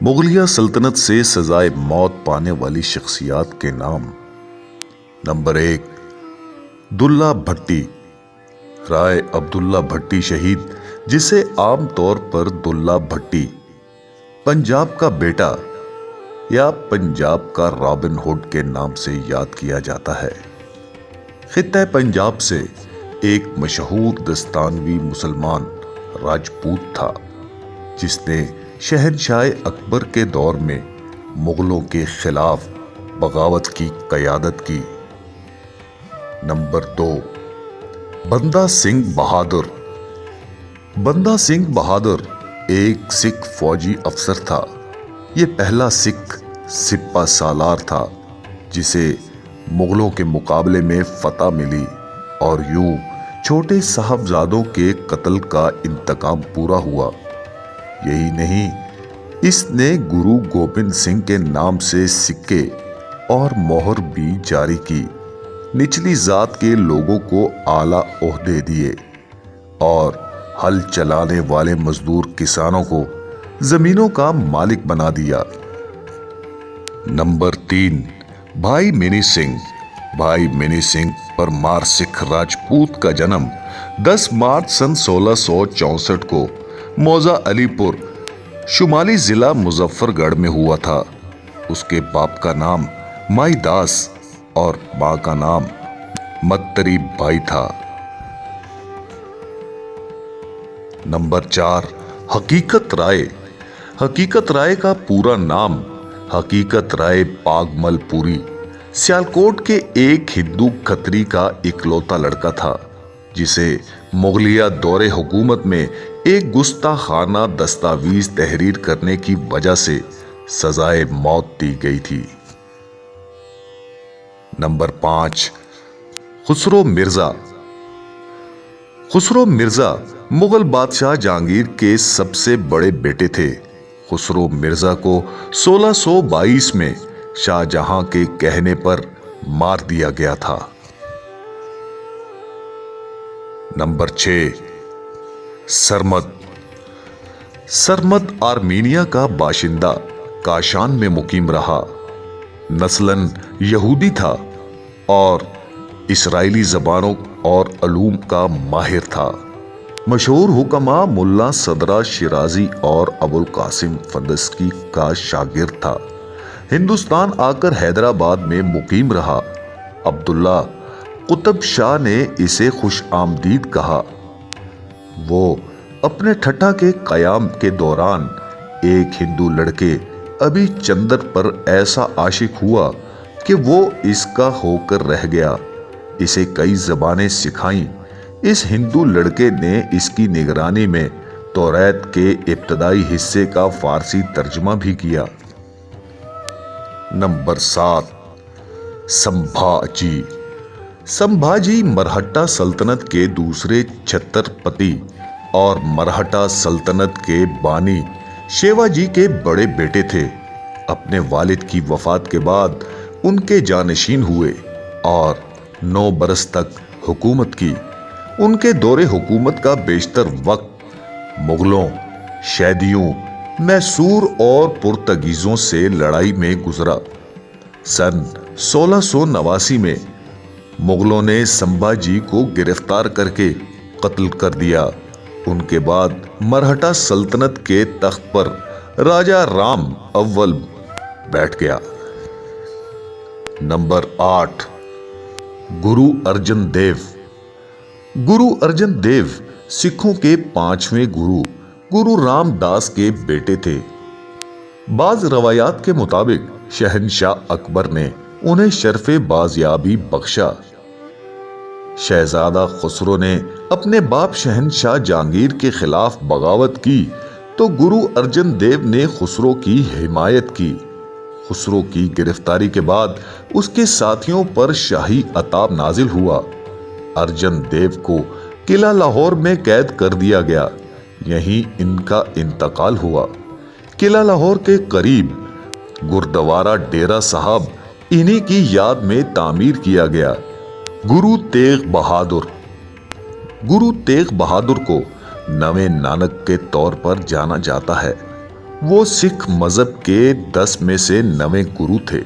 مغلیہ سلطنت سے سزائے موت پانے والی شخصیات کے نام۔ نمبر 1، دلہ بھٹی، رائے عبداللہ بھٹی شہید، جسے عام طور پر دلہ بھٹی، پنجاب کا بیٹا یا پنجاب کا رابن ہوڈ کے نام سے یاد کیا جاتا ہے۔ خطہ پنجاب سے ایک مشہور دستانوی مسلمان راجپوت تھا جس نے شہنشاہ اکبر کے دور میں مغلوں کے خلاف بغاوت کی قیادت کی۔ نمبر 2، بندہ سنگھ بہادر۔ بندہ سنگھ بہادر ایک سکھ فوجی افسر تھا۔ یہ پہلا سکھ سپہ سالار تھا جسے مغلوں کے مقابلے میں فتح ملی، اور یوں چھوٹے صاحبزادوں کے قتل کا انتقام پورا ہوا۔ یہی نہیں، اس نے گرو گوبند سنگھ کے نام سے سکے اور مہر بھی جاری کی، نچلی ذات کے لوگوں کو اعلیٰ عہدے دیے، اور ہل چلانے والے مزدور کسانوں کو زمینوں کا مالک بنا دیا۔ نمبر 3، بھائی منی سنگھ۔ بھائی منی سنگھ پرمار سکھ راجپوت کا جنم 10 مارچ سن 1664 کو موضع علی پور، شمالی ضلع مظفر گڑھ میں ہوا تھا۔ اس کے باپ کا نام مائی داس اور ماں کا نام متری بائی تھا۔ نمبر 4، حقیقت رائے۔ حقیقت رائے کا پورا نام حقیقت رائے باگمل پوری سیالکوٹ کے ایک ہندو کھتری کا اکلوتا لڑکا تھا جسے مغلیہ دور حکومت میں ایک گستاخانہ دستاویز تحریر کرنے کی وجہ سے سزائے موت دی گئی تھی۔ نمبر 5، خسرو مرزا۔ خسرو مرزا مغل بادشاہ جہانگیر کے سب سے بڑے بیٹے تھے۔ خسرو مرزا کو 1622 میں شاہ جہاں کے کہنے پر مار دیا گیا تھا۔ نمبر 6، سرمد۔ سرمد آرمینیا کا باشندہ کاشان میں مقیم رہا۔ نسلاً یہودی تھا اور اسرائیلی زبانوں اور علوم کا ماہر تھا۔ مشہور حکماء ملا صدرہ شیرازی اور ابو القاسم فردوسی کا شاگرد تھا۔ ہندوستان آ کر حیدرآباد میں مقیم رہا۔ عبداللہ قطب شاہ نے اسے خوش آمدید کہا۔ وہ اپنے ٹھٹھا کے قیام کے دوران ایک ہندو لڑکے ابھی چندر پر ایسا عاشق ہوا کہ وہ اس کا ہو کر رہ گیا۔ اسے کئی زبانیں سکھائیں۔ اس ہندو لڑکے نے اس کی نگرانی میں توریت کے ابتدائی حصے کا فارسی ترجمہ بھی کیا۔ نمبر 7، سمبھاجی۔ سمبھاجی مرہٹہ سلطنت کے دوسرے چھترپتی اور مرہٹہ سلطنت کے بانی شیواجی کے بڑے بیٹے تھے۔ اپنے والد کی وفات کے بعد ان کے جانشین ہوئے اور 9 برس تک حکومت کی۔ ان کے دور حکومت کا بیشتر وقت مغلوں، شیدیوں، میسور اور پرتگیزوں سے لڑائی میں گزرا۔ سن 1689 میں مغلوں نے سمبھاجی کو گرفتار کر کے قتل کر دیا۔ ان کے بعد مرہٹہ سلطنت کے تخت پر راجہ رام اول بیٹھ گیا۔ نمبر 8، گرو ارجن دیو۔ گرو ارجن دیو سکھوں کے 5ویں گرو رام داس کے بیٹے تھے۔ بعض روایات کے مطابق شہنشاہ اکبر نے انہیں شرف بازیابی بخشا۔ شہزادہ خسرو نے اپنے باپ شہنشاہ جہانگیر کے خلاف بغاوت کی تو گرو ارجن دیو نے خسرو کی حمایت کی۔ خسرو کی گرفتاری کے بعد اس کے ساتھیوں پر شاہی عتاب نازل ہوا۔ ارجن دیو کو قلعہ لاہور میں قید کر دیا گیا۔ یہیں ان کا انتقال ہوا۔ قلعہ لاہور کے قریب گردوارہ ڈیرہ صاحب انہی کی یاد میں تعمیر کیا گیا۔ گرو تیغ بہادر۔ گرو تیغ بہادر کو نویں نانک کے طور پر جانا جاتا ہے۔ وہ سکھ مذہب کے 10 میں سے 9 گرو تھے۔